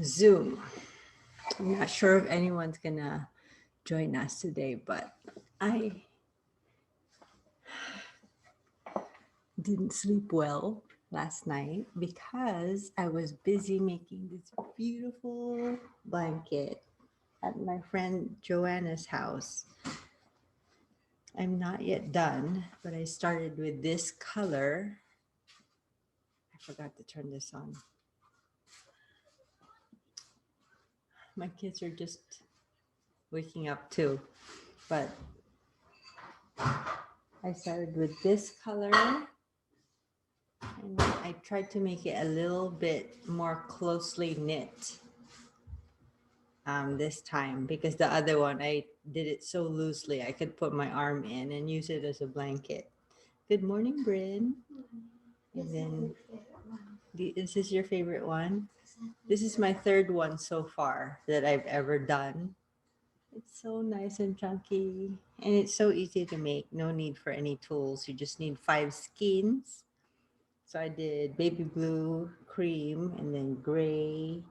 Zoom. I'm not sure if anyone's gonna join us today, but I didn't sleep well last night because I was busy making this beautiful blanket at my friend Joanna's house. I'm not yet done, but I started with this color. I forgot to turn this on. My kids are just waking up too, but I started with this color and I tried to make it a little bit more closely knit this time, because the other one I did it so loosely I could put my arm in and use it as a blanket. Good morning, Bryn. And then is this your favorite one? This is my third one so far that I've ever done. It's so nice and chunky, and it's so easy to make. No need for any tools. You just need 5 skeins. So I did baby blue, cream, and then gray.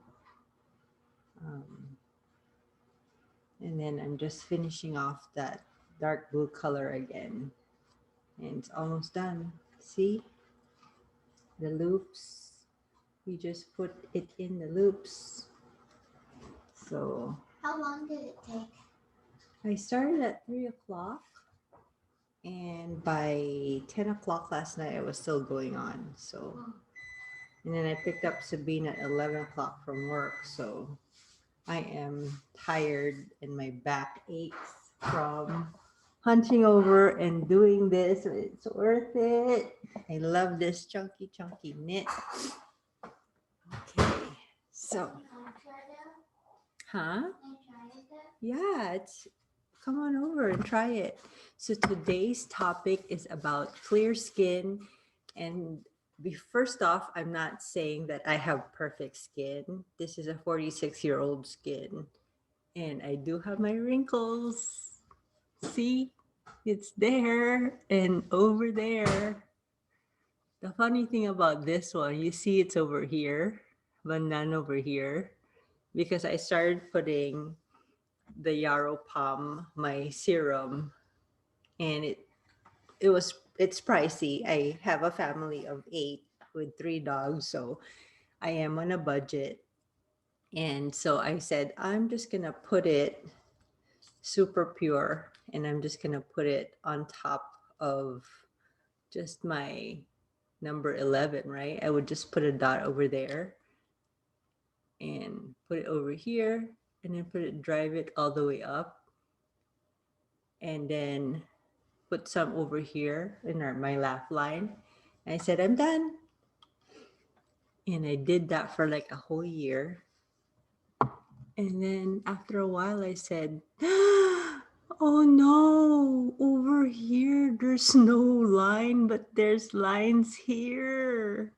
And then I'm just finishing off that dark blue color again. And it's almost done. See? The loops. We just put it in the loops. So how long did it take? I started at 3 o'clock. And by 10 o'clock last night, I was still going on. So, and then I picked up Sabine at 11 o'clock from work. So I am tired and my back aches from hunching over and doing this. It's worth it. I love this chunky knit. Okay, so, huh? Yeah, it's, come on over and try it. So today's topic is about clear skin. And first off, I'm not saying that I have perfect skin. This is a 46-year-old skin. And I do have my wrinkles. See, it's there and over there. The funny thing about this one, you see it's over here, but none over here. Because I started putting the Yarrow Palm, my serum, and it's pricey. I have a family of 8 with 3 dogs, so I am on a budget. And so I said, I'm just gonna put it super pure, and I'm just gonna put it on top of just my number 11, right? I would just put a dot over there and put it over here, and then drive it all the way up, and then put some over here in my laugh line. And I said, I'm done. And I did that for like a whole year. And then after a while, I said, oh no, over here, there's no line, but there's lines here.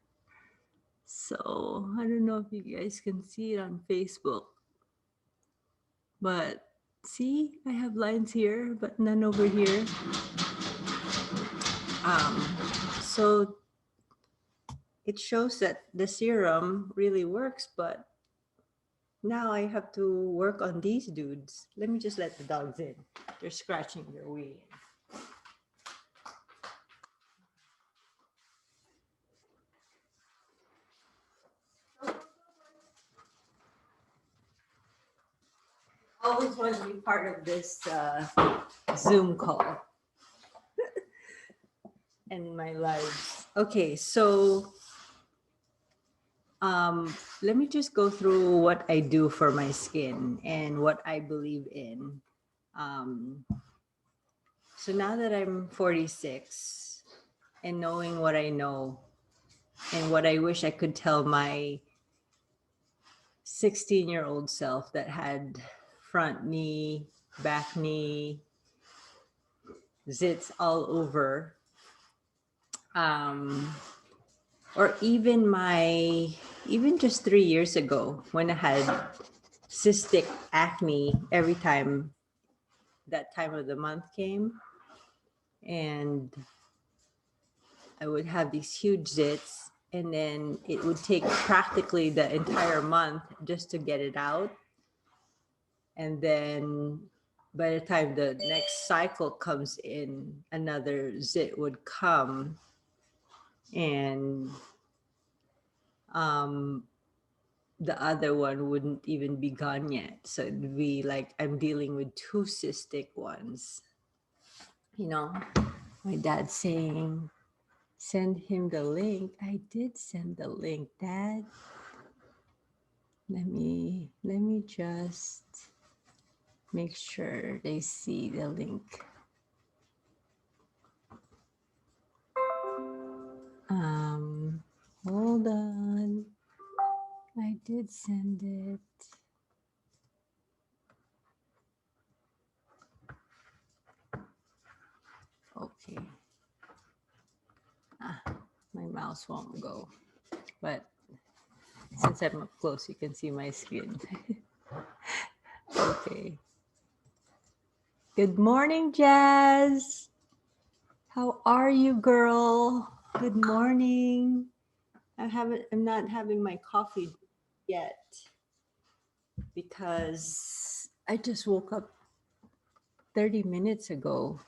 So I don't know if you guys can see it on Facebook. But see, I have lines here, but none over here. So it shows that the serum really works, but now I have to work on these dudes. Let me just let the dogs in. They're scratching their way in. Always want to be part of this Zoom call and my lives. Okay, so let me just go through what I do for my skin and what I believe in. So now that I'm 46 and knowing what I know and what I wish I could tell my 16-year-old self that had front knee, back knee, zits all over, or even just 3 years ago when I had cystic acne every time that time of the month came, and I would have these huge zits, and then it would take practically the entire month just to get it out. And then by the time the next cycle comes in, another zit would come, and um, the other one wouldn't even be gone yet. So it'd be like I'm dealing with two cystic ones. You know, my dad's saying, send him the link. I did send the link, Dad. Let me just make sure they see the link. Hold on. I did send it. Okay. My mouse won't go. But since I'm up close, you can see my skin. Okay. Good morning, Jazz. How are you, girl? Good morning. I'm not having my coffee yet because I just woke up 30 minutes ago.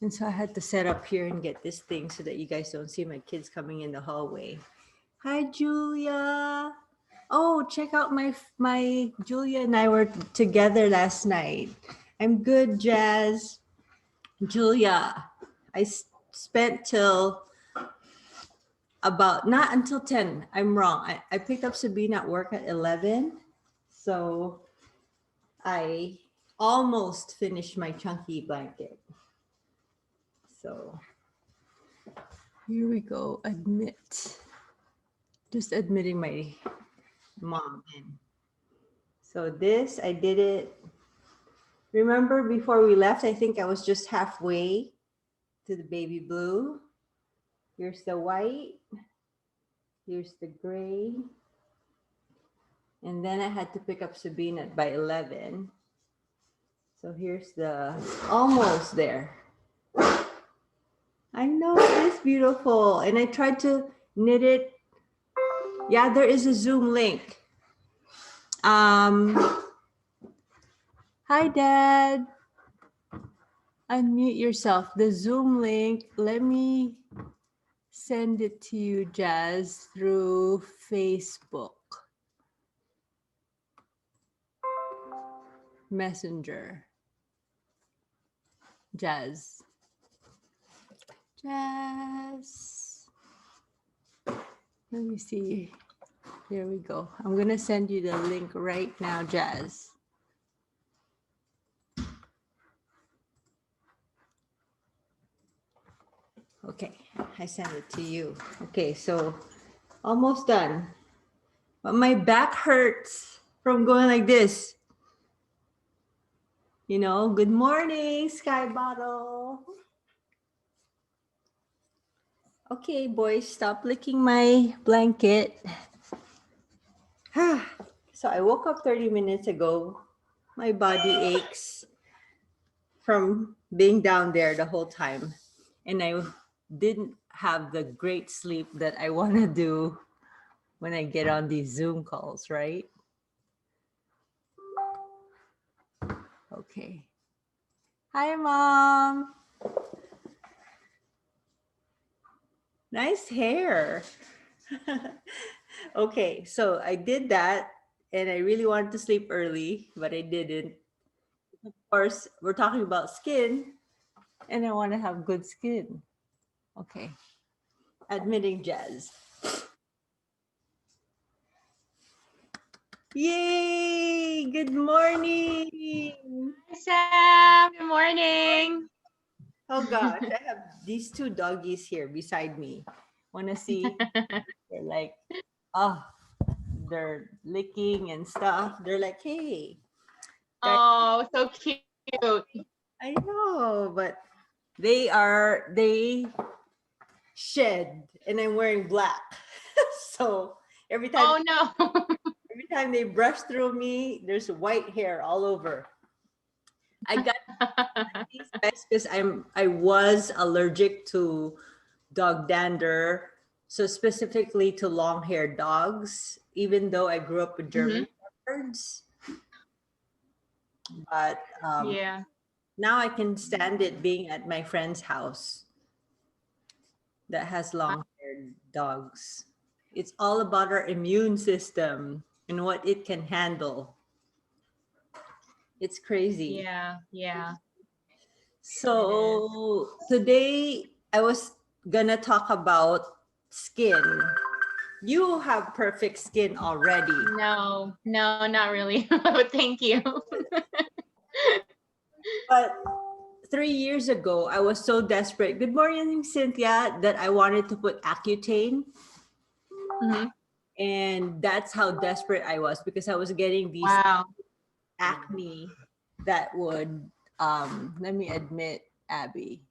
And so I had to set up here and get this thing so that you guys don't see my kids coming in the hallway. Hi, Julia. Oh, check out my Julia and I were together last night. I'm good, Jazz. Julia, I spent till about, not until 10. I'm wrong. I picked up Sabina at work at 11. So I almost finished my chunky blanket. So here we go. Admit. Just admitting my mom in. So this, I did it. Remember before we left, I think I was just halfway to the baby blue. Here's the white. Here's the gray. And then I had to pick up Sabina by 11. So here's the, almost there. I know, it's beautiful. And I tried to knit it. Yeah, there is a Zoom link. Hi, Dad. Unmute yourself. The Zoom link, let me send it to you, Jazz, through Facebook Messenger. Jazz. Let me see. There we go. I'm going to send you the link right now, Jazz. Okay, I sent it to you. Okay, so almost done. But my back hurts from going like this. You know, good morning, Sky Bottle. Okay, boys, stop licking my blanket. So I woke up 30 minutes ago. My body aches from being down there the whole time. And I didn't have the great sleep that I want to do when I get on these Zoom calls, right? Okay. Hi, Mom. Nice hair. Okay, so I did that and I really wanted to sleep early, but I didn't. Of course, we're talking about skin and I want to have good skin. Okay. Admitting Jazz. Yay! Good morning. Hi, Sam. Good morning. Oh gosh, I have these two doggies here beside me. Want to see? They're like, oh, they're licking and stuff. They're like, hey. Guys, Oh, so cute. I know, but they shed and I'm wearing black. So every time Oh no. they brush through me, there's white hair all over. I got these guys because I was allergic to dog dander So specifically to long-haired dogs, even though I grew up with Mm-hmm. German Shepherds, but Yeah. now I can stand it being at my friend's house that has long-haired dogs. It's all about our immune system and what it can handle. It's crazy. Yeah. Yeah. It is. So today I was gonna talk about skin. You have perfect skin already. No, no, not really. But thank you. But 3 years ago, I was so desperate. Good morning, Cynthia, that I wanted to put Accutane. Mhm. And that's how desperate I was because I was getting these Wow. acne that would, let me admit, Abby,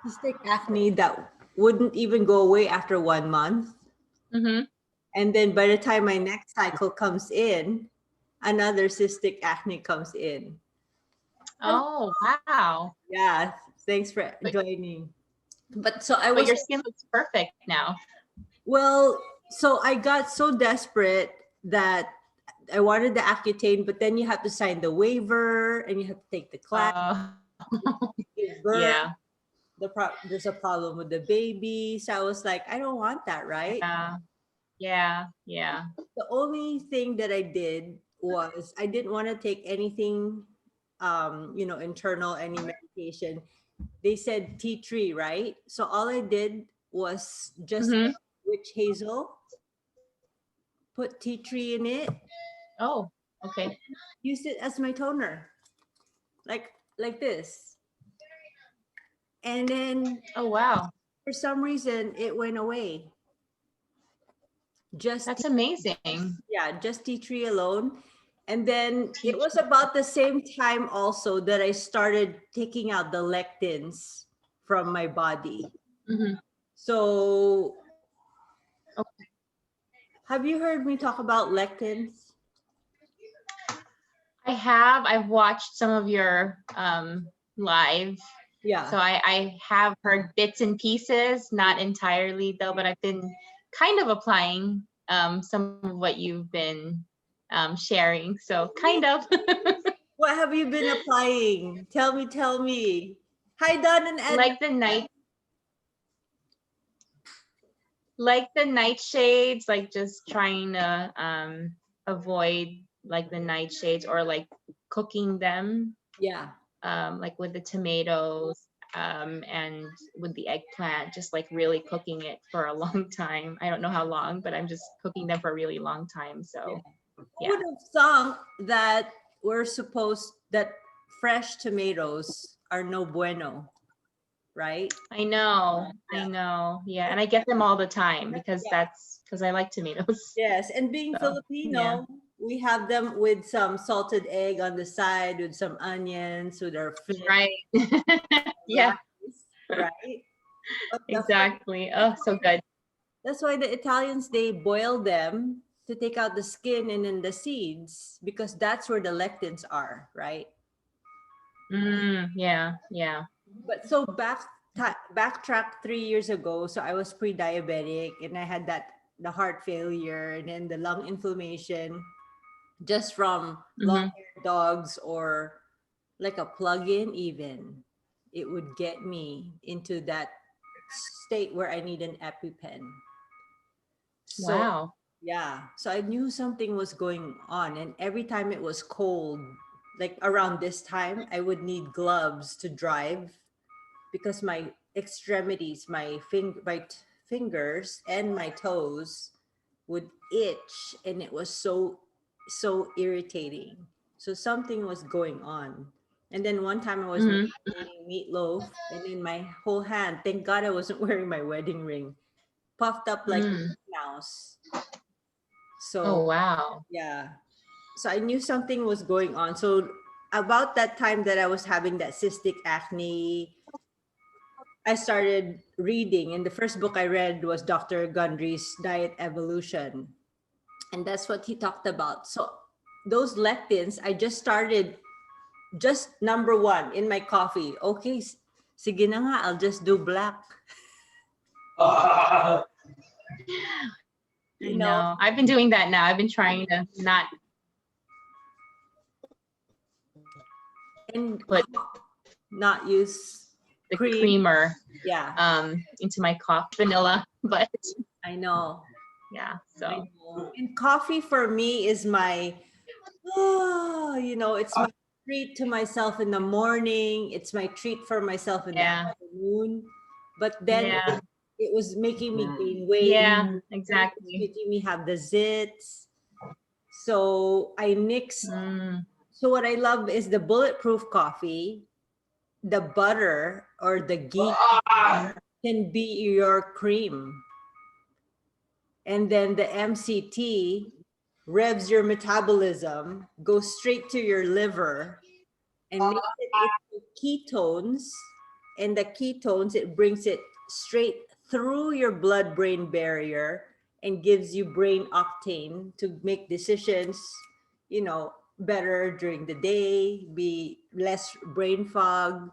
cystic acne that wouldn't even go away after 1 month. Mhm. And then by the time my next cycle comes in, another cystic acne comes in. Oh, wow. Yeah, thanks for But joining. But so I but was, your skin looks perfect now. well, so I got so desperate that I wanted the Accutane, but then you have to sign the waiver and you have to take the class, Uh, give birth. yeah. There's a problem with the baby. So I was like, I don't want that, right? Yeah. Yeah. Yeah. The only thing that I did was I didn't want to take anything, internal, any medication. They said tea tree, right? So all I did was just Mhm. witch hazel, put tea tree in it, Oh, okay. used it as my toner, like this. And then Oh, wow. for some reason it went away. Just That's amazing. Yeah, just tea tree alone. And then it Teach. was about the same time also that I started taking out the lectins from my body. Mhm. So Okay. have you heard me talk about lectins? I've watched some of your live. Yeah. So I have heard bits and pieces, not entirely though, but I've been kind of applying some of what you've been sharing. So kind of. What have you been applying? Tell me. Hi, Don and Ed. like the night like the nightshades, like just trying to avoid like the nightshades or like cooking them, Yeah. like with the tomatoes and with the eggplant, just like really cooking it for a long time. I don't know how long, but I'm just cooking them for a really long time. Yeah. So Who yeah. would have thunk that that fresh tomatoes are no bueno, right? I know, Yeah. I know. Yeah, and I get them all the time because I like tomatoes. Yes, and being So yeah. Filipino, we have them with some salted egg on the side, with some onions, with our fish, Right. Yeah, rice, right? But exactly. Oh, so good. that's why the Italians, they boil them to take out the skin and then the seeds because that's where the lectins are, right? Yeah, yeah. But so backtrack 3 years ago. So I was pre-diabetic and I had the heart failure and then the lung inflammation just from Hmm. long-haired dogs or like a plug-in even. It would get me into that state where I need an EpiPen. So Wow. yeah, so I knew something was going on, and every time it was cold, like around this time, I would need gloves to drive because my extremities, fingers and my toes would itch, and it was so irritating. So something was going on. And then one time I was Hmm. making meatloaf, and in my whole hand, thank God I wasn't wearing my wedding ring, puffed up like a Mm. mouse. So Oh, wow. yeah, so I knew something was going on. So about that time that I was having that cystic acne, I started reading, and the first book I read was Dr. Gundry's Diet Evolution, and that's what he talked about. So those lectins, I just started just number one in my coffee. Okay, sige na nga, I'll just do black. I know. I've been doing that now. I've been trying to not and put not use the cream. creamer Yeah, into my coffee, vanilla, but I know. yeah, I so know. And coffee for me is my, it's my treat to myself in the morning. It's my treat for myself in the yeah, afternoon. But then yeah, it was making me gain weight. yeah, It was exactly. making me have the zits. So I nix. Mm, So what I love is the bulletproof coffee, the butter or the ghee can be your cream. And then the MCT revs your metabolism, goes straight to your liver and makes it into ketones. And the ketones, it brings it straight through your blood brain barrier and gives you brain octane to make decisions, better during the day, be less brain fog,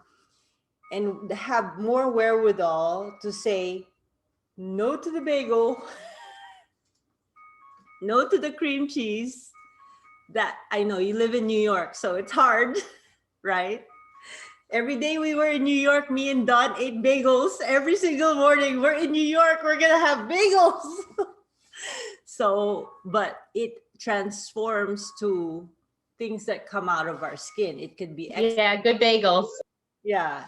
and have more wherewithal to say no to the bagel, no to the cream cheese. That I know you live in New York, so it's hard, right? Every day we were in New York, me and Don ate bagels every single morning. We're in New York, we're gonna have bagels. So, but it transforms to things that come out of our skin. It could be yeah, good bagels. yeah,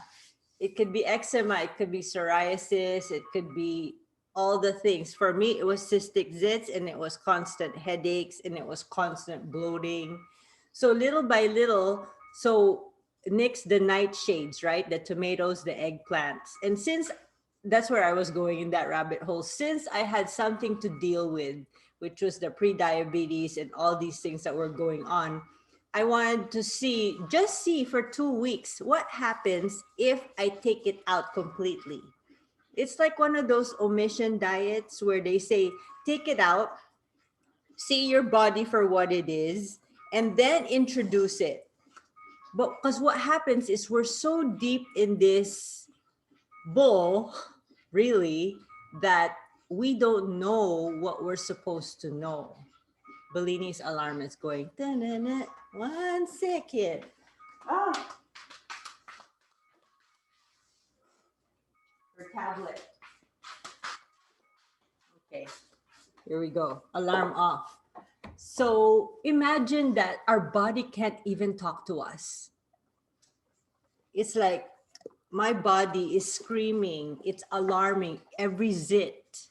it could be eczema, it could be psoriasis, it could be all the things. For me, it was cystic zits and it was constant headaches and it was constant bloating. So little by little, so nix the nightshades, right? The tomatoes, the eggplants. And since that's where I was going in that rabbit hole, since I had something to deal with, which was the pre-diabetes and all these things that were going on, I wanted to just see for 2 weeks what happens if I take it out completely. It's like one of those omission diets where they say, take it out, see your body for what it is, and then introduce it. But because what happens is we're so deep in this bull, really, that we don't know what we're supposed to know. Bellini's alarm is going, "Da-na-na." 1 second. Ah, her tablet. Okay, here we go. Alarm off. So imagine that our body can't even talk to us. It's like my body is screaming, it's alarming every zit,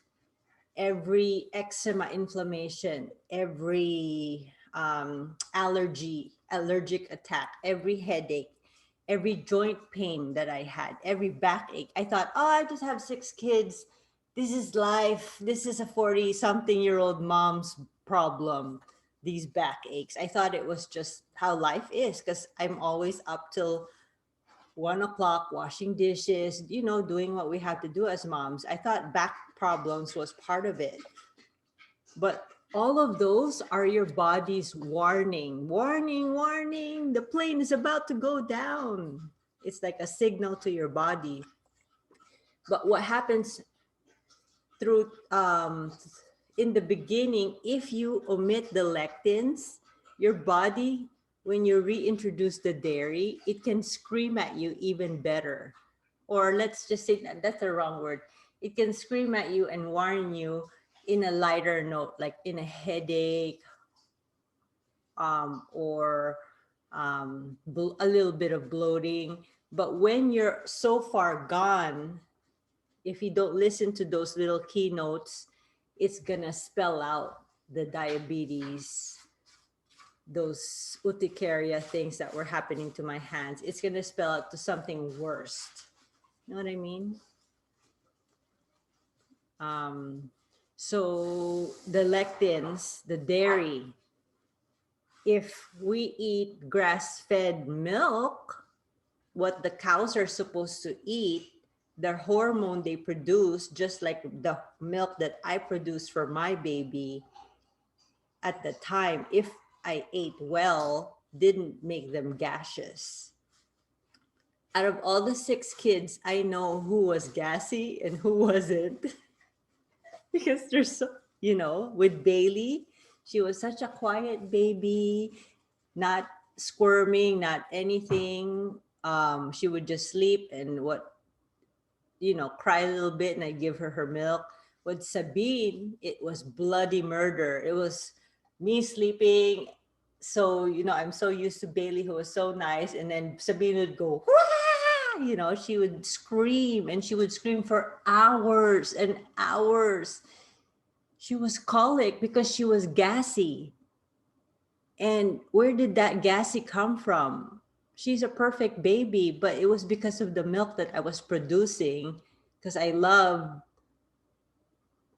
every eczema inflammation, every allergic attack, every headache, every joint pain that I had, every backache. I thought, oh, I just have 6 kids. This is life. This is a 40-something-year-old mom's problem, these backaches. I thought it was just how life is because I'm always up till 1 o'clock washing dishes, doing what we have to do as moms. I thought back problems was part of it. But all of those are your body's warning, warning, warning. The plane is about to go down. It's like a signal to your body. But what happens through in the beginning, if you omit the lectins, your body, when you reintroduce the dairy, it can scream at you even better. Or let's just say that's the wrong word. It can scream at you and warn you in a lighter note, like in a headache, or a little bit of bloating. But when you're so far gone, if you don't listen to those little keynotes, it's gonna spell out the diabetes, those urticaria things that were happening to my hands. It's gonna spell out to something worse. You know what I mean? So the lectins, the dairy, if we eat grass-fed milk, what the cows are supposed to eat, the hormone they produce, just like the milk that I produce for my baby at the time, if I ate well, didn't make them gaseous. Out of all the 6 kids, I know who was gassy and who wasn't. because there's so, with Bailey, she was such a quiet baby, not squirming, not anything. She would just sleep and cry a little bit, and I give her her milk. With Sabine, it was bloody murder. It was me sleeping. So, I'm so used to Bailey, who was so nice. And then Sabine would go, "Wah!" She would scream, and she would scream for hours and hours. She was colic because she was gassy. And where did that gassy come from? She's a perfect baby, but it was because of the milk that I was producing. Because I loved,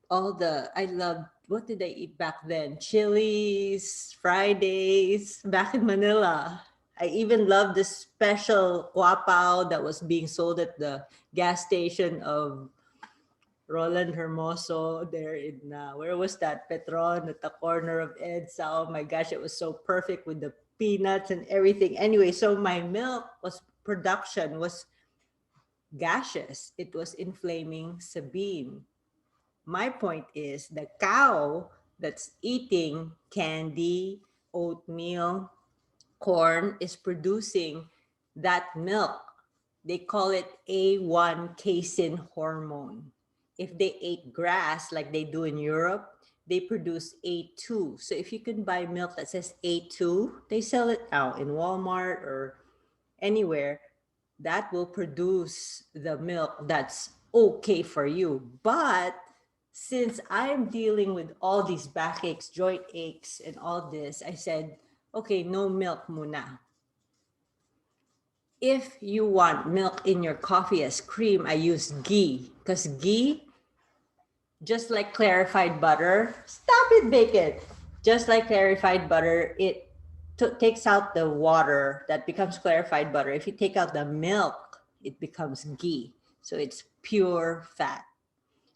what did I eat back then? Chilies, Fridays, back in Manila. I even loved the special guapao that was being sold at the gas station of Roland Hermoso there in, where was that? Petron at the corner of EDSA. Oh my gosh, it was so perfect with the peanuts and everything. Anyway, so my milk was production was gaseous. It was inflaming Sabine. My point is the cow that's eating candy, oatmeal, corn is producing that milk. They call it A1 casein hormone. If they ate grass like they do in Europe, they produce A2. So if you can buy milk that says A2, they sell it now in Walmart or anywhere, that will produce the milk that's okay for you. But since I'm dealing with all these backaches, joint aches, and all this, I said, okay, no milk muna. If you want milk in your coffee as cream, I use ghee, because ghee, just like clarified butter, stop it, bacon. Just like clarified butter, it takes out the water that becomes clarified butter. If you take out the milk, it becomes ghee. So it's pure fat.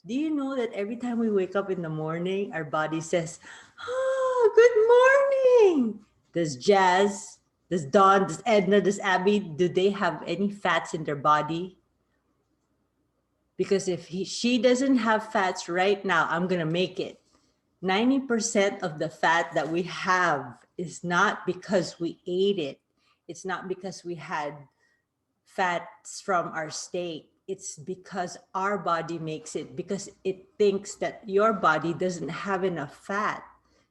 Do you know that every time we wake up in the morning, our body says, "Oh, good morning." Does Jazz, does Dawn, does Edna, does Abby, do they have any fats in their body? Because if she doesn't have fats right now, I'm going to make it. 90% of the fat that we have is not because we ate it. It's not because we had fats from our steak. It's because our body makes it, because it thinks that your body doesn't have enough fat.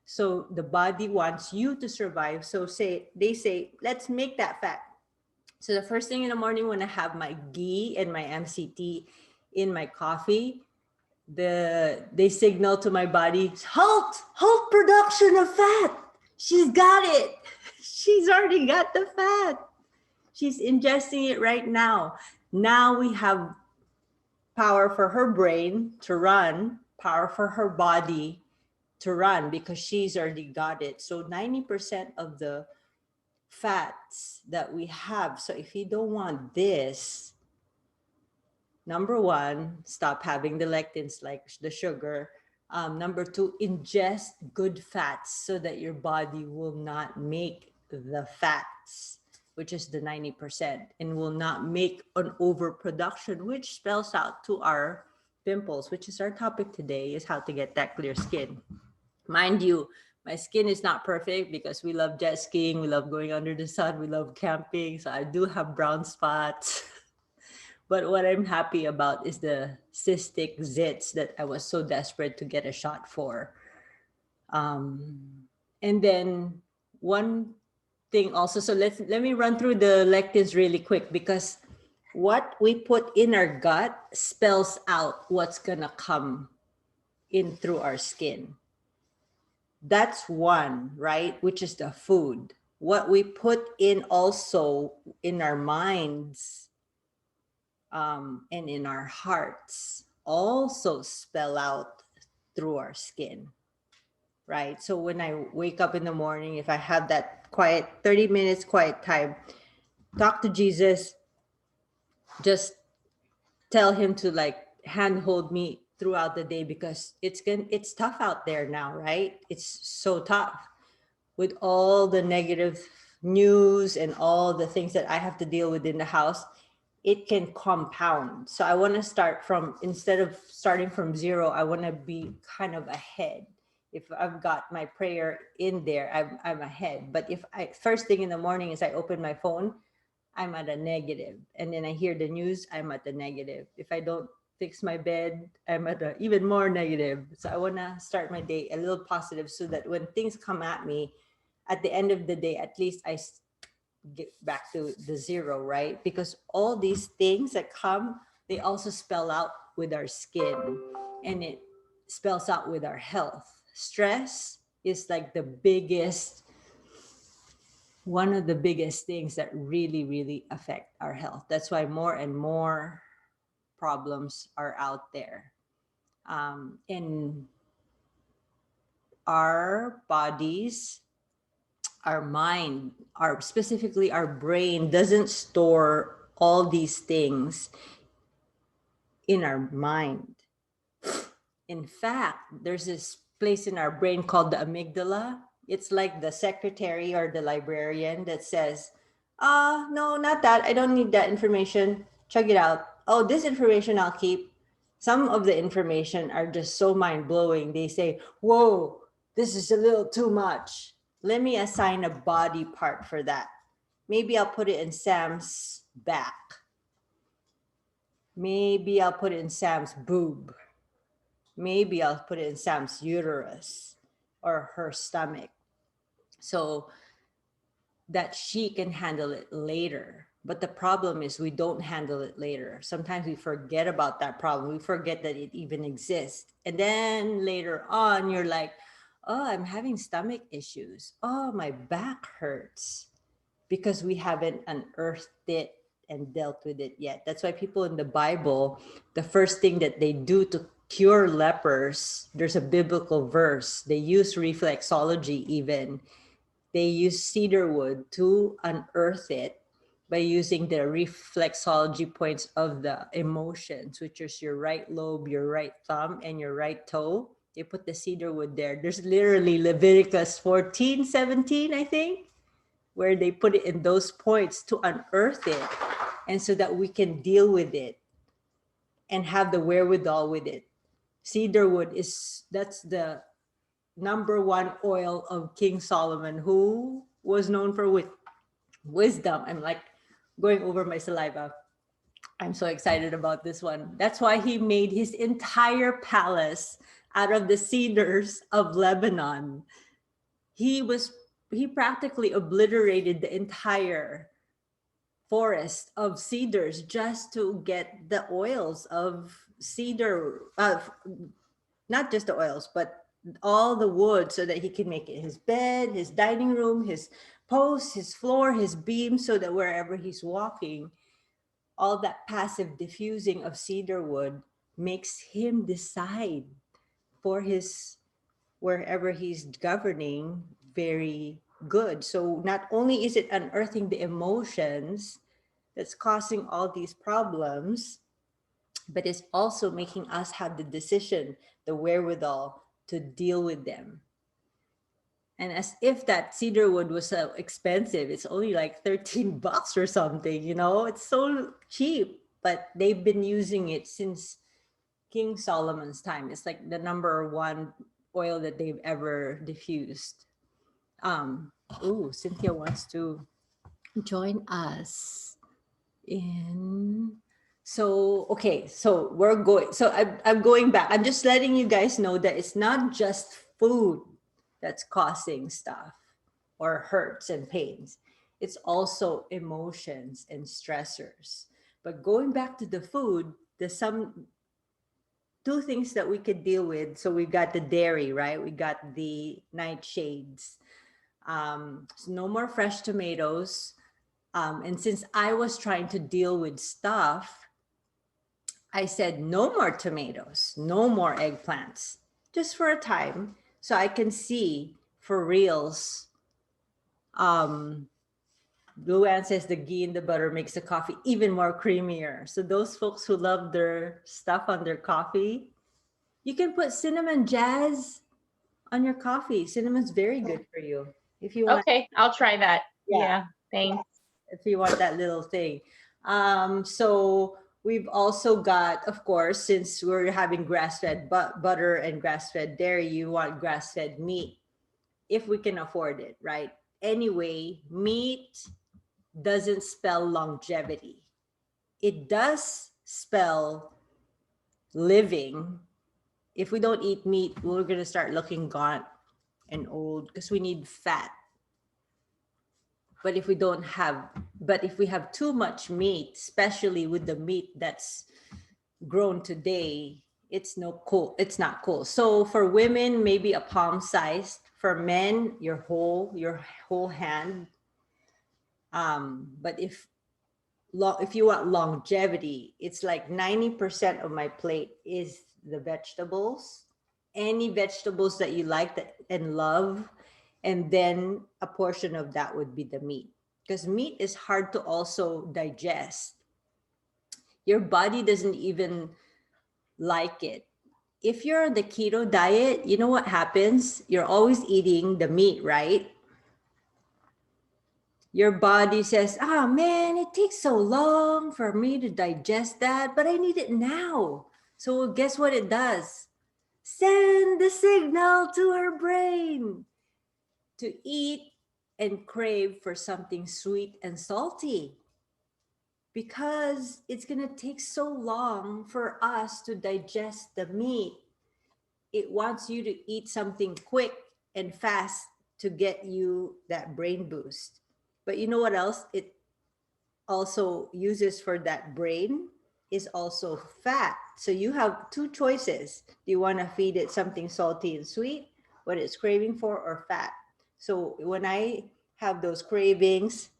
So the body wants you to survive. So they say, let's make that fat. So the first thing in the morning when I have my ghee and my MCT in my coffee, they signal to my body, halt production of fat. She's got it. She's already got the fat. She's ingesting it right now. Now we have power for her brain to run, power for her body to run, because she's already got it. So 90% of the fats that we have. So if you don't want this, number one, stop having the lectins like the sugar. Number two, ingest good fats so that your body will not make the fats, which is the 90%, and will not make an overproduction, which spells out to our pimples, which is our topic today, is how to get that clear skin. Mind you, my skin is not perfect because we love jet skiing, we love going under the sun, we love camping. So I do have brown spots. But what I'm happy about is the cystic zits that I was so desperate to get a shot for. And then one thing also, so let me run through the lectins really quick, because what we put in our gut spells out what's gonna come in through our skin. That's one, right? Which is the food. What we put in also in our minds, and in our hearts also spell out through our skin, right? So when I wake up in the morning, if I have that quiet 30 minutes quiet time, talk to Jesus, just tell him to like handhold me throughout the day, because it's tough out there now, right? It's so tough with all the negative news and all the things that I have to deal with in the house. it can compound. So I want to start from, instead of starting from zero, I want to be kind of ahead. If I've got my prayer in there, I'm ahead. But if I, first thing in the morning is I open my phone, I'm at a negative. And then I hear the news, I'm at the negative. If I don't fix my bed, I'm at a even more negative. So I want to start my day a little positive so that when things come at me, at the end of the day, at least get back to the zero, right? Because all these things that come, they also spell out with our skin, and it spells out with our health. Stress is like the biggest, one of the biggest things that really, really affect our health. That's why more and more problems are out there. In our bodies, our mind, our specifically our brain doesn't store all these things in our mind. In fact, there's this place in our brain called the amygdala. It's like the secretary or the librarian that says, no, not that. I don't need that information. Check it out. Oh, this information I'll keep. Some of the information are just so mind blowing. They say, whoa, this is a little too much. Let me assign a body part for that. Maybe I'll put it in Sam's back. Maybe I'll put it in Sam's boob. Maybe I'll put it in Sam's uterus or her stomach so that she can handle it later. But the problem is we don't handle it later. Sometimes we forget about that problem. We forget that it even exists. And then later on, you're like, oh, I'm having stomach issues. Oh, my back hurts, because we haven't unearthed it and dealt with it yet. That's why people in the Bible, the first thing that they do to cure lepers, there's a biblical verse. They use reflexology even. They use cedar wood to unearth it by using the reflexology points of the emotions, which is your right lobe, your right thumb, and your right toe. They put the cedar wood there. There's literally Leviticus 14:17, I think, where they put it in those points to unearth it, and so that we can deal with it and have the wherewithal with it. Cedar wood that's the number one oil of King Solomon, who was known for wisdom. I'm like going over my saliva. I'm so excited about this one. That's why he made his entire palace out of the cedars of Lebanon. He was he practically obliterated the entire forest of cedars just to get the oils of cedar, not just the oils, but all the wood, so that he can make it his bed, his dining room, his post, his floor, his beam, so that wherever he's walking, all that passive diffusing of cedar wood makes him decide for his wherever he's governing very good. So not only is it unearthing the emotions that's causing all these problems, but it's also making us have the decision, the wherewithal to deal with them. And as if that cedar wood was so expensive, it's only like 13 bucks or something, it's so cheap, but they've been using it since King Solomon's time. It's like the number one oil that they've ever diffused. Cynthia wants to join us in. So, okay, so we're going, so I'm going back. I'm just letting you guys know that it's not just food that's causing stuff or hurts and pains. It's also emotions and stressors. But going back to the food, there's some two things that we could deal with. So we've got the dairy, right? We got the nightshades. So no more fresh tomatoes. And since I was trying to deal with stuff, I said no more tomatoes, no more eggplants, just for a time, so I can see for reals. Luann says the ghee and the butter makes the coffee even more creamier. So those folks who love their stuff on their coffee, you can put cinnamon jazz on your coffee. Cinnamon's very good for you if you want. Okay, I'll try that. Yeah, Yeah, thanks. if you want that little thing. So we've also got, of course, since we're having grass-fed butter and grass-fed dairy, you want grass-fed meat if we can afford it, right? Anyway, meat doesn't spell longevity. It does spell living. If we don't eat meat, we're going to start looking gaunt and old because we need fat. But if we don't have, but if we have too much meat, especially with the meat that's grown today, it's no cool. It's not cool. So for women, maybe a palm size. For men, your whole hand. But if you want longevity, it's like 90% of my plate is the vegetables, any vegetables that you like that and love, and then a portion of that would be the meat, because meat is hard to also digest. Your body doesn't even like it. If you're on the keto diet, you know what happens? You're always eating the meat, right? Your body says, ah, man, it takes so long for me to digest that, but I need it now. So guess what it does? Send the signal to her brain to eat and crave for something sweet and salty, because it's going to take so long for us to digest the meat. It wants you to eat something quick and fast to get you that brain boost. But you know what else it also uses for that brain is also fat. So you have two choices. Do you want to feed it something salty and sweet, what it's craving for, or fat? So when I have those cravings,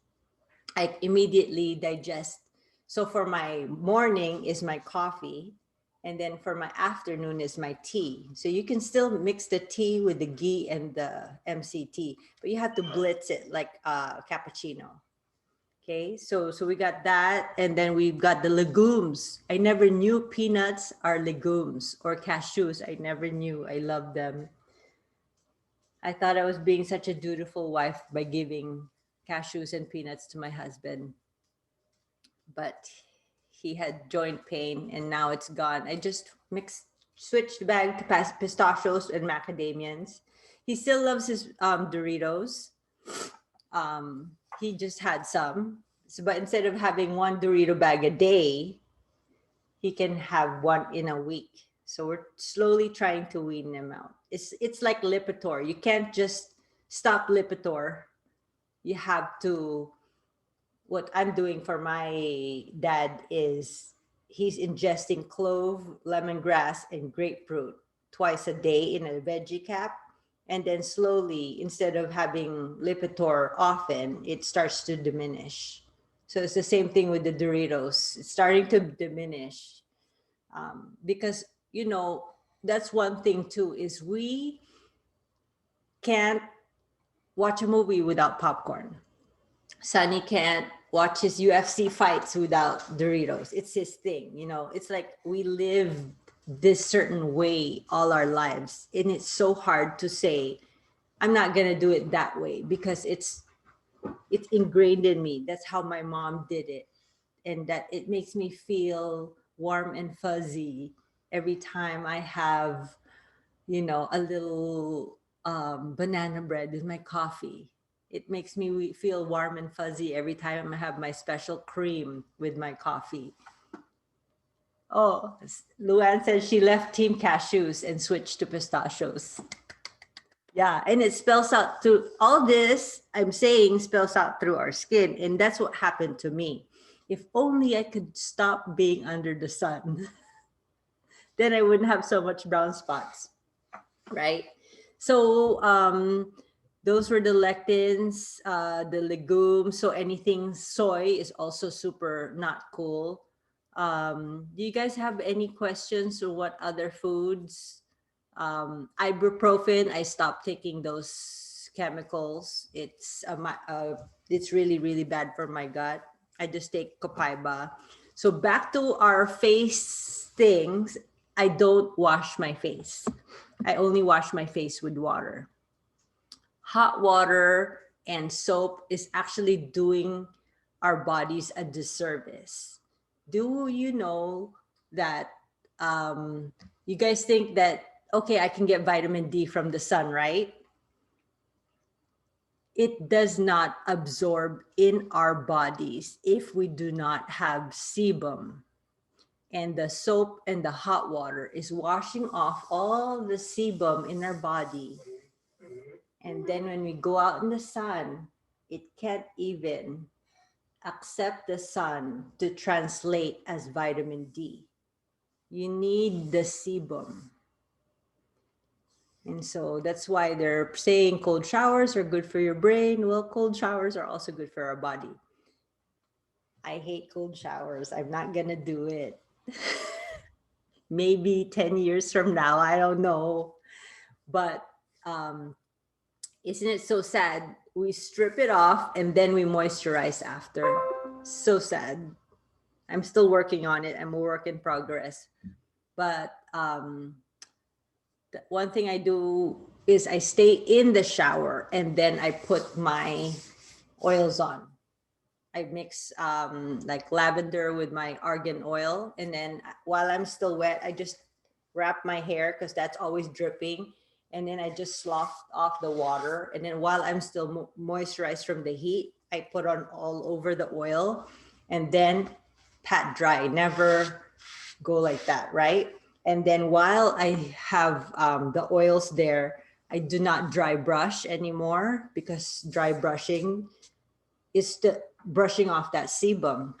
I immediately digest. So for my morning is my coffee, and then for my afternoon is my tea. So you can still mix the tea with the ghee and the MCT, but you have to blitz it like cappuccino. Okay, so we got that, and then we've got the legumes. I never knew peanuts are legumes, or cashews. I never knew. I love them. I thought I was being such a dutiful wife by giving cashews and peanuts to my husband, but he had joint pain and now it's gone. I just switched back to pistachios and macadamians. He still loves his Doritos. He just had some. So, but instead of having one Dorito bag a day, he can have one in a week. So we're slowly trying to wean him out. It's like Lipitor. You can't just stop Lipitor. You have to. What I'm doing for my dad is he's ingesting clove, lemongrass, and grapefruit twice a day in a veggie cap. And then slowly, instead of having Lipitor often, it starts to diminish. So it's the same thing with the Doritos. It's starting to diminish, because, that's one thing too, is we can't watch a movie without popcorn. Sonny can't watch his UFC fights without Doritos. It's his thing, It's like we live this certain way all our lives, and it's so hard to say, I'm not gonna do it that way, because it's ingrained in me. That's how my mom did it, and that it makes me feel warm and fuzzy every time I have, a little banana bread with my coffee. It makes me feel warm and fuzzy every time I have my special cream with my coffee. Oh, Luann says she left Team Cashews and switched to pistachios. Yeah, and it spells out through all this I'm saying spells out through our skin. And that's what happened to me. If only I could stop being under the sun, then I wouldn't have so much brown spots, right? So those were the lectins, the legumes. So anything soy is also super not cool. Do you guys have any questions, or what other foods? Ibuprofen, I stopped taking those chemicals. It's really really bad for my gut. I just take copaiba. So back to our face things. I don't wash my face. I only wash my face with water. Hot water and soap is actually doing our bodies a disservice. Do you know that you guys think that, okay, I can get vitamin D from the sun, right? It does not absorb in our bodies if we do not have sebum. And the soap and the hot water is washing off all the sebum in our body. And then when we go out in the sun, it can't even accept the sun to translate as vitamin D. You need the sebum. And so that's why they're saying cold showers are good for your brain. Well, cold showers are also good for our body. I hate cold showers. I'm not going to do it. Maybe 10 years from now, I don't know. But um, isn't it so sad? We strip it off and then we moisturize after. So sad. I'm still working on it. I'm a work in progress. But one thing I do is I stay in the shower and then I put my oils on. I mix like lavender with my argan oil. And then while I'm still wet, I just wrap my hair because that's always dripping. And then I just slough off the water. And then while I'm still moisturized from the heat, I put on all over the oil and then pat dry. Never go like that, right? And then while I have the oils there, I do not dry brush anymore because dry brushing is the brushing off that sebum.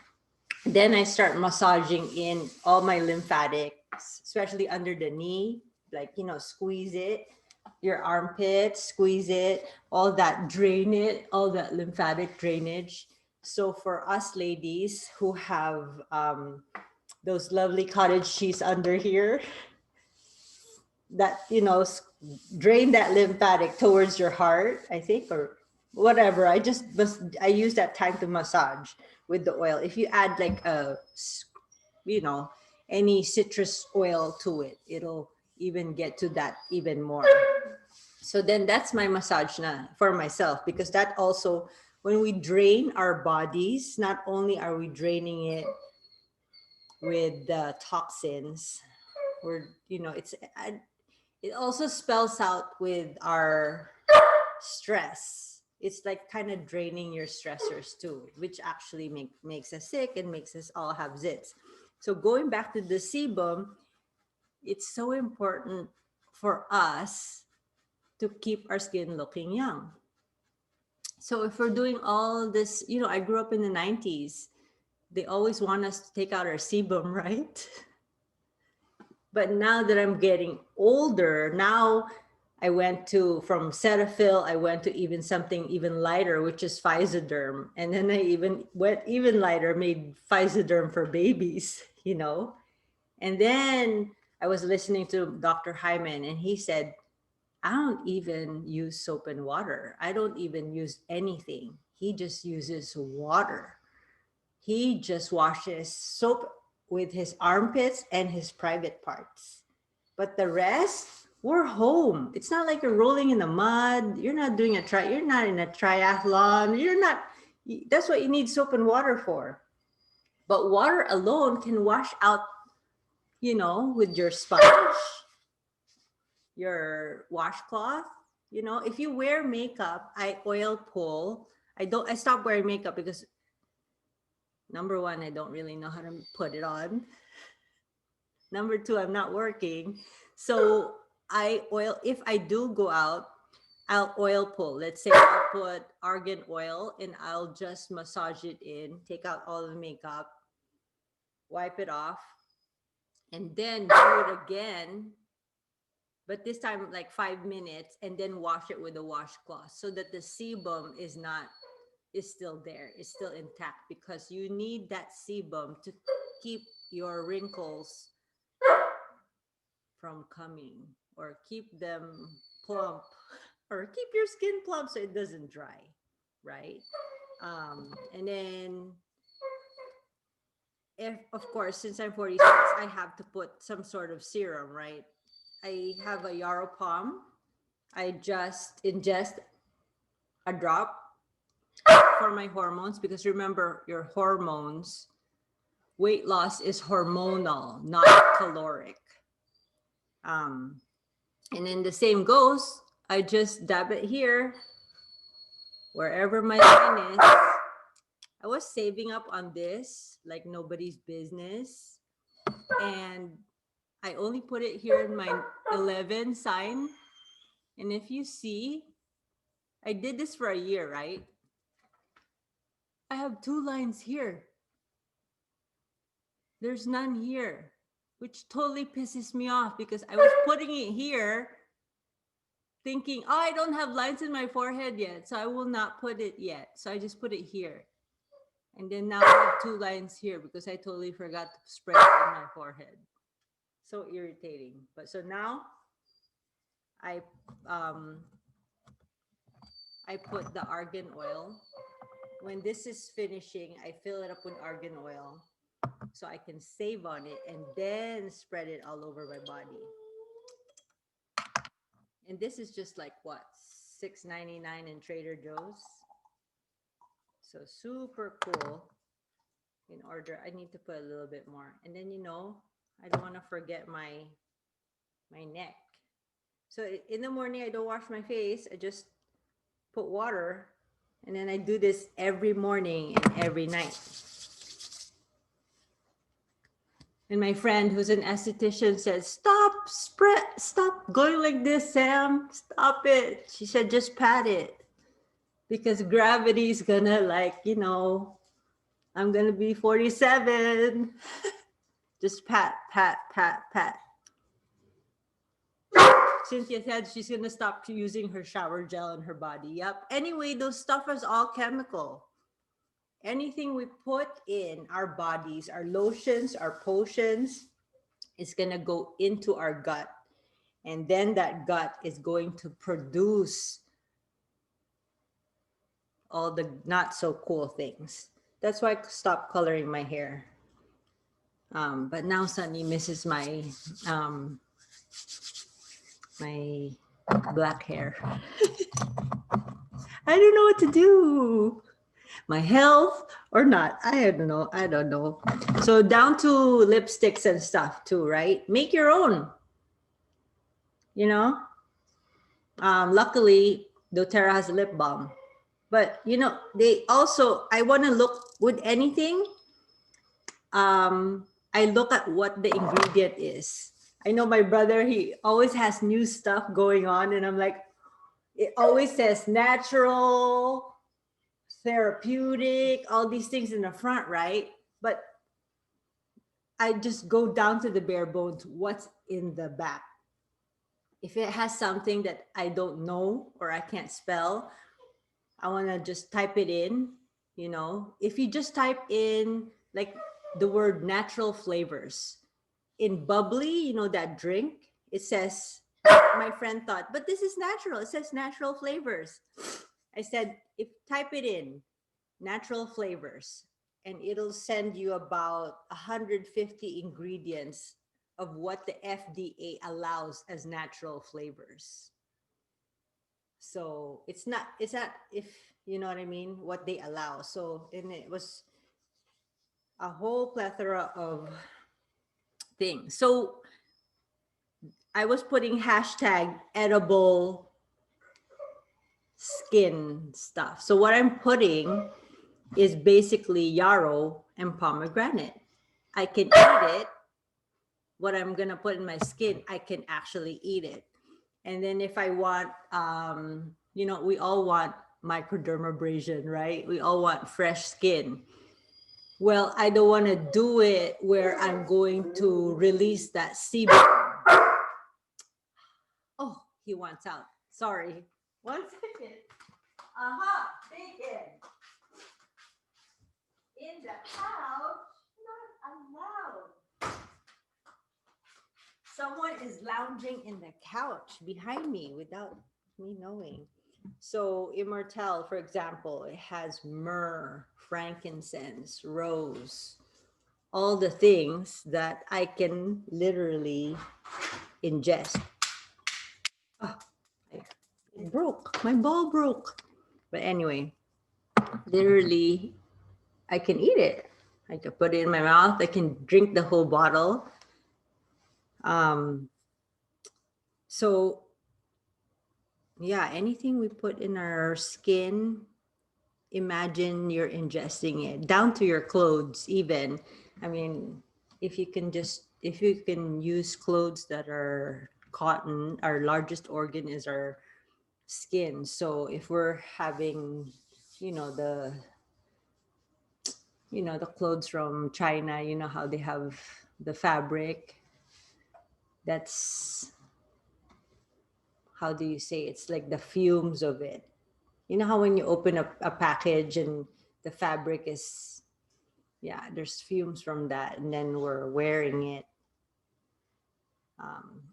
Then I start massaging in all my lymphatics, especially under the knee, like, you know, squeeze it, your armpit, squeeze it, all that, drain it, all that lymphatic drainage. So for us ladies who have those lovely cottage cheese under here, that, you know, drain that lymphatic towards your heart, I think, or whatever. I use that time to massage with the oil. If you add like you know, any citrus oil to it, it'll even get to that even more. So then that's my massage na for myself, because that also, when we drain our bodies, not only are we draining it with the toxins, we're, you know, it also spells out with our stress. It's like kind of draining your stressors too, which actually makes us sick and makes us all have zits. So going back to the sebum, it's so important for us to keep our skin looking young. So if we're doing all this, you know, I grew up in the 90s. They always want us to take out our sebum, right? But now that I'm getting older, now I went to, from Cetaphil, I went to even something even lighter, which is Physoderm. And then I even went even lighter, made Physoderm for babies, you know? And then I was listening to Dr. Hyman, and he said, I don't even use soap and water. I don't even use anything. He just uses water. He just washes soap with his armpits and his private parts. But the rest, we're home. It's not like you're rolling in the mud. You're not doing you're not in a triathlon. You're not, that's what you need soap and water for. But water alone can wash out, you know, with your sponge, your washcloth. You know, if you wear makeup, I oil pull. I stopped wearing makeup because number one, I don't really know how to put it on. Number two, I'm not working. So if I do go out, I'll oil pull. Let's say I'll put argan oil and I'll just massage it in, take out all the makeup, wipe it off, and then do it again. But this time like 5 minutes, and then wash it with a washcloth so that the sebum is still there. It's still intact, because you need that sebum to keep your wrinkles from coming, or keep them plump, or keep your skin plump so it doesn't dry, right? And then, if of course, since I'm 46, I have to put some sort of serum, right? I have a yarrow palm. I just ingest a drop, for my hormones, because remember, your hormones, weight loss is hormonal, not caloric. Um, and then the same goes, I just dab it here, wherever my line is. I was saving up on this like nobody's business. And I only put it here in my 11 sign. And if you see, I did this for a year, right? I have 2 lines here. There's none here, which totally pisses me off because I was putting it here thinking, oh, I don't have lines in my forehead yet, so I will not put it yet. So I just put it here. And then now I have 2 lines here because I totally forgot to spread it in my forehead. So irritating. But so now I um I put the argan oil. When this is finishing, I fill it up with argan oil so I can save on it and then spread it all over my body. And this is just like what, $6.99 in Trader Joe's. So super cool. In order, I need to put a little bit more. And then I don't want to forget my neck. So in the morning, I don't wash my face. I just put water, and then I do this every morning and every night. And my friend who's an esthetician said, stop going like this, Sam. Stop it. She said, just pat it. Because gravity's gonna I'm gonna be 47. Just pat, pat, pat, pat. Cynthia said she's gonna stop using her shower gel in her body. Yep. Anyway, those stuff is all chemical. Anything we put in our bodies, our lotions, our potions, is gonna go into our gut. And then that gut is going to produce all the not so cool things. That's why I stopped coloring my hair. But now Sunny misses my black hair. I don't know what to do. My health or not. I don't know. I don't know. So down to lipsticks and stuff too, right? Make your own. Luckily, doTERRA has a lip balm. But they also, I want to look with anything. I look at what the ingredient is. I know my brother, he always has new stuff going on, and I'm like, it always says natural, therapeutic, all these things in the front, right? But I just go down to the bare bones, what's in the back. If it has something that I don't know or I can't spell, I want to just type it in. If you just type in like the word natural flavors in bubbly, that drink, it says, my friend thought, but this is natural. It says natural flavors. I said, if type it in natural flavors, and it'll send you about 150 ingredients of what the FDA allows as natural flavors. So it's not if you know what I mean, what they allow. So, and it was a whole plethora of things. So I was putting hashtag edible skin stuff. So what I'm putting is basically yarrow and pomegranate. I can eat it. What I'm gonna put in my skin, I can actually eat it. And then if I want, we all want microdermabrasion, right? We all want fresh skin. Well, I don't want to do it where I'm going to release that sebum. Oh, he wants out. Sorry. 1 second. Aha, bacon. In the couch, not allowed. Someone is lounging in the couch behind me without me knowing. So Immortelle, for example, it has myrrh, frankincense, rose, all the things that I can literally ingest. Oh, it broke. My ball broke. But anyway, literally, I can eat it. I can put it in my mouth. I can drink the whole bottle. Um, so yeah, anything we put in our skin, imagine you're ingesting it down to your clothes, even. I mean, if you can use clothes that are cotton, our largest organ is our skin. So if we're having, you know, the clothes from China, you know how they have the fabric. That's, how do you say, it's like the fumes of it. You know how when you open up a package and the fabric is, yeah, there's fumes from that, and then we're wearing it.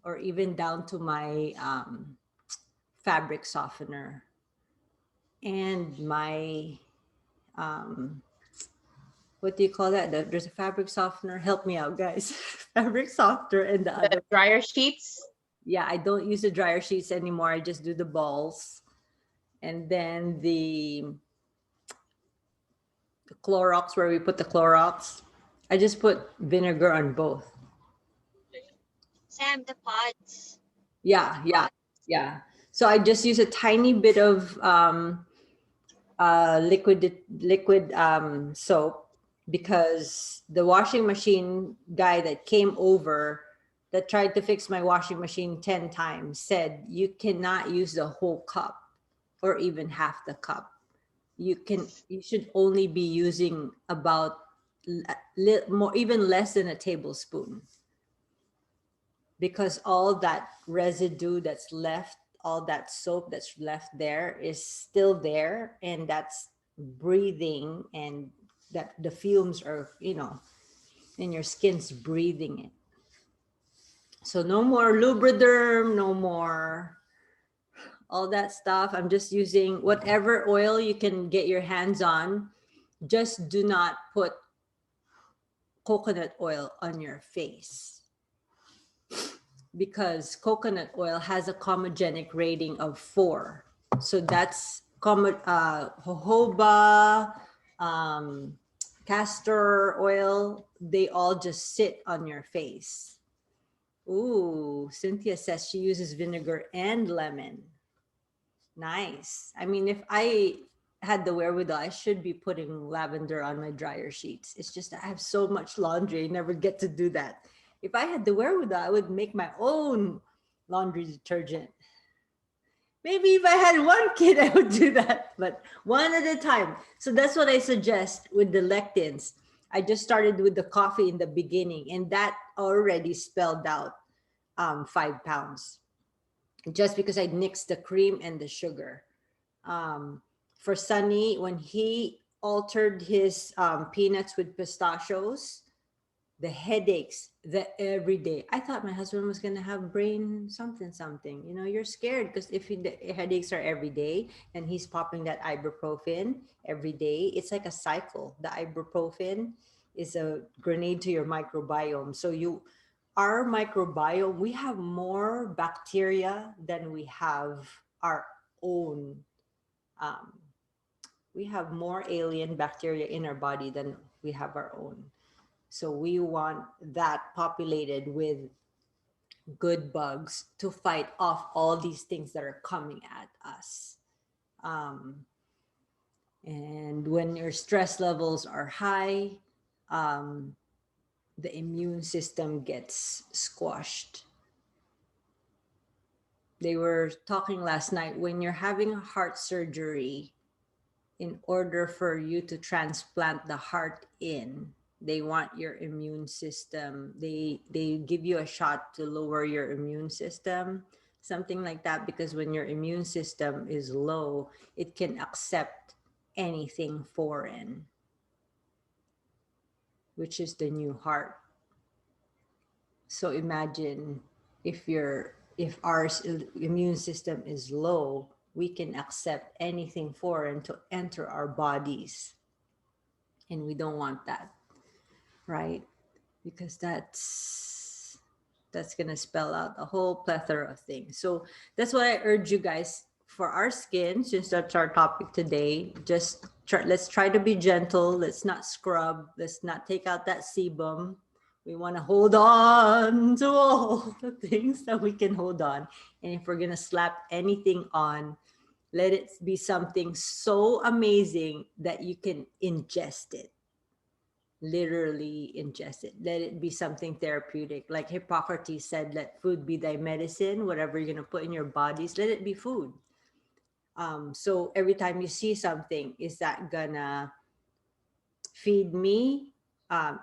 Or even down to my fabric softener and my, um, what do you call that? There's a fabric softener. Help me out, guys. Fabric softener and the The other. dryer sheets. Yeah, I don't use the dryer sheets anymore. I just do the balls. And then the Clorox, where we put the Clorox. I just put vinegar on both. Sam, the pods. Yeah, yeah, yeah. So I just use a tiny bit of liquid soap, because the washing machine guy that came over, that tried to fix my washing machine 10 times, said you cannot use the whole cup or even half the cup. You should only be using about more, even less than a tablespoon, because all that residue that's left, all that soap that's left there is still there, and that's breathing, and that the fumes are, and your skin's breathing it. So no more lubriderm, no more all that stuff. I'm just using whatever oil you can get your hands on. Just do not put coconut oil on your face, because coconut oil has a comedogenic rating of 4. So that's jojoba, um, castor oil, they all just sit on your face. Ooh, Cynthia says she uses vinegar and lemon. Nice. I mean, if I had the wherewithal, I should be putting lavender on my dryer sheets. It's just that I have so much laundry, I never get to do that. If I had the wherewithal, I would make my own laundry detergent. Maybe if I had one kid, I would do that, but one at a time. So that's what I suggest with the lectins. I just started with the coffee in the beginning, and that already spelled out 5 pounds, just because I mixed the cream and the sugar. For Sunny, when he altered his peanuts with pistachios, the headaches, the every day. I thought my husband was gonna have brain something something. You're scared, because if the headaches are every day and he's popping that ibuprofen every day, it's like a cycle. The ibuprofen is a grenade to your microbiome. So our microbiome, we have more bacteria than we have our own. Um, we have more alien bacteria in our body than we have our own. So we want that populated with good bugs to fight off all these things that are coming at us. Um, and when your stress levels are high, um, the immune system gets squashed. They were talking last night, when you're having a heart surgery, in order for you to transplant the heart in, they want your immune system. They give you a shot to lower your immune system, something like that, because when your immune system is low, it can accept anything foreign, which is the new heart. So imagine, if our immune system is low, we can accept anything foreign to enter our bodies, and we don't want that, right? Because that's going to spell out a whole plethora of things. So that's what I urge you guys, for our skin, since that's our topic today, just let's try to be gentle. Let's not scrub. Let's not take out that sebum. We want to hold on to all the things that we can hold on. And if we're going to slap anything on, let it be something so amazing that you can ingest it, literally ingest it. Let it be something therapeutic. Like Hippocrates said, let food be thy medicine. Whatever you're going to put in your bodies, let it be food. So every time you see something, is that gonna feed me?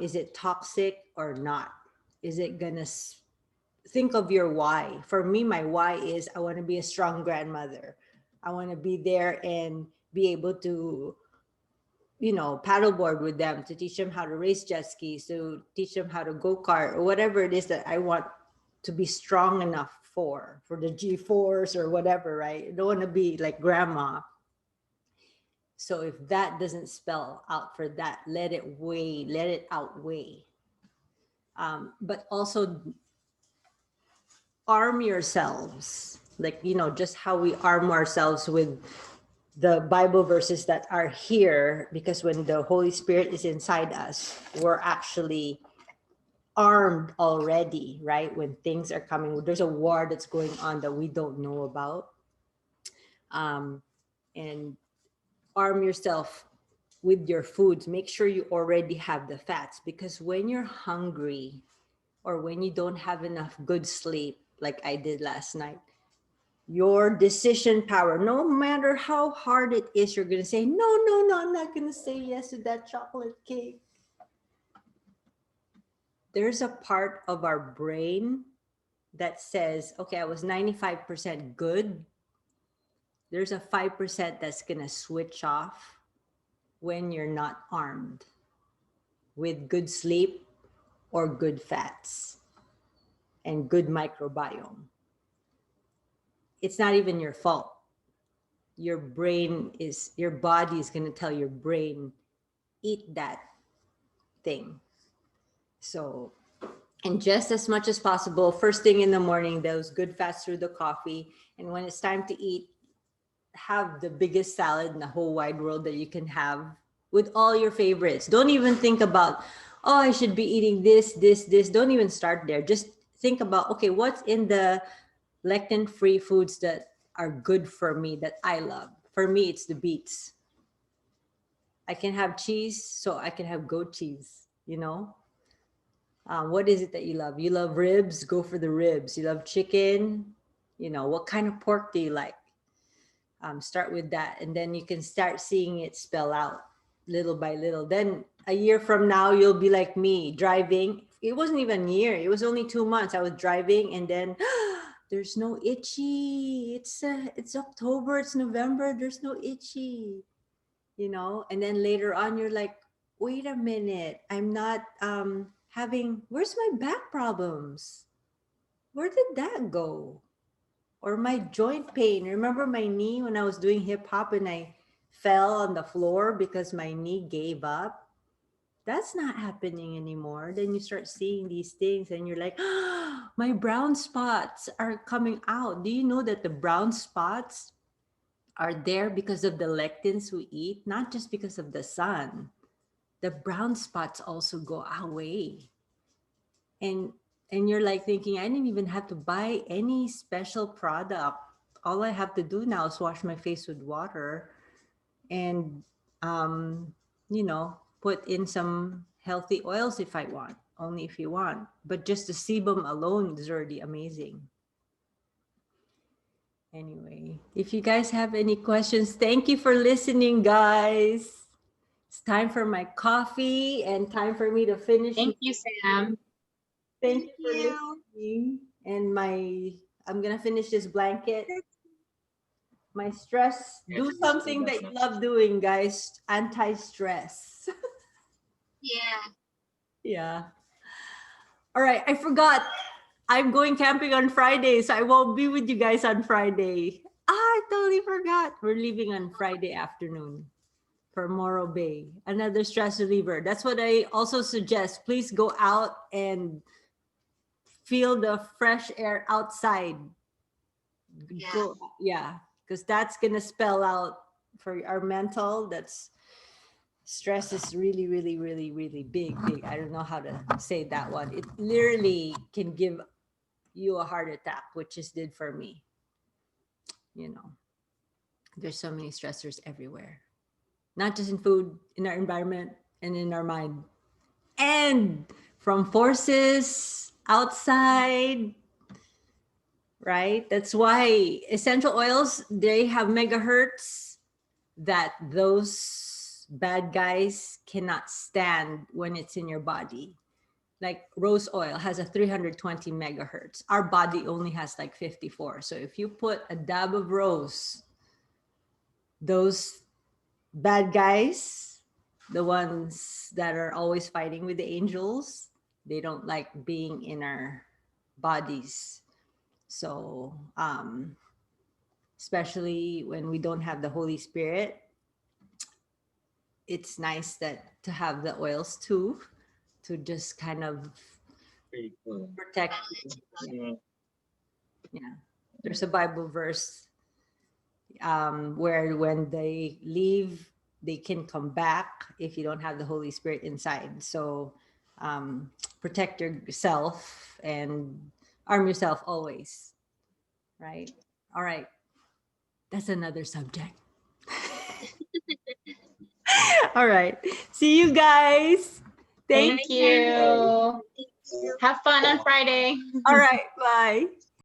Is it toxic or not? Is it gonna think of your why? For me, my why is I want to be a strong grandmother. I want to be there and be able to, paddleboard with them, to teach them how to race jet skis, to teach them how to go kart, or whatever it is that I want to be strong enough for the G-force or whatever, right? I don't want to be like grandma. So if that doesn't spell out for that, let it weigh, let it outweigh. But also arm yourselves, like, just how we arm ourselves with the Bible verses that are here, because when the Holy Spirit is inside us, we're actually armed already, right? When things are coming, there's a war that's going on that we don't know about. And arm yourself with your foods. Make sure you already have the fats, because when you're hungry or when you don't have enough good sleep, like I did last night, your decision power, no matter how hard it is, you're going to say, no, no, no, I'm not going to say yes to that chocolate cake. There's a part of our brain that says, okay, I was 95% good. There's a 5% that's going to switch off when you're not armed with good sleep or good fats and good microbiome. It's not even your fault. Your body is going to tell your brain, eat that thing. So, and just as much as possible, first thing in the morning, those good fats through the coffee. And when it's time to eat, have the biggest salad in the whole wide world that you can have, with all your favorites. Don't even think about, oh, I should be eating this, this, this. Don't even start there. Just think about, okay, what's in the lectin-free foods that are good for me, that I love? For me, it's the beets. I can have cheese, so I can have goat cheese, what is it that you love? You love ribs? Go for the ribs. You love chicken? What kind of pork do you like? Start with that, and then you can start seeing it spell out little by little. Then a year from now, you'll be like me, driving. It wasn't even a year, it was only 2 months. I was driving, and then there's no itchy. It's October, it's November, there's no itchy, and then later on you're like, wait a minute, I'm not having, where's my back problems? Where did that go? Or my joint pain. Remember my knee when I was doing hip hop and I fell on the floor because my knee gave up? That's not happening anymore. Then you start seeing these things and you're like, oh, my brown spots are coming out. Do you know that the brown spots are there because of the lectins we eat, not just because of the sun? The brown spots also go away. And you're like thinking, I didn't even have to buy any special product. All I have to do now is wash my face with water and put in some healthy oils if I want, only if you want. But just the sebum alone is already amazing. Anyway, if you guys have any questions, thank you for listening, guys. It's time for my coffee and time for me to finish. Thank you, Sam. Thank you for listening. And I'm gonna finish this blanket. My stress. Do something that you love doing, guys. Anti-stress. Yeah. Yeah. All right. I forgot. I'm going camping on Friday, so I won't be with you guys on Friday. I totally forgot. We're leaving on Friday afternoon for Morro Bay. Another stress reliever. That's what I also suggest. Please go out and feel the fresh air outside. Yeah. Go, yeah, because that's gonna spell out for our mental, that's stress is really, really, really, really big. I don't know how to say that one. It literally can give you a heart attack, which is did for me. You know, there's so many stressors everywhere, not just in food, in our environment, and in our mind, and from forces outside, right? That's why essential oils, they have megahertz that those bad guys cannot stand when it's in your body. Like rose oil has a 320 megahertz. Our body only has like 54. So if you put a dab of rose, those bad guys, the ones that are always fighting with the angels, they don't like being in our bodies. So, especially when we don't have the Holy Spirit, it's nice that to have the oils too, to just kind of protect you. Yeah. There's a Bible verse where when they leave, they can come back if you don't have the Holy Spirit inside. So protect yourself and arm yourself always. Right. All right. That's another subject. All right. See you guys. Thank Thank you. Have fun on Friday. All right. Bye.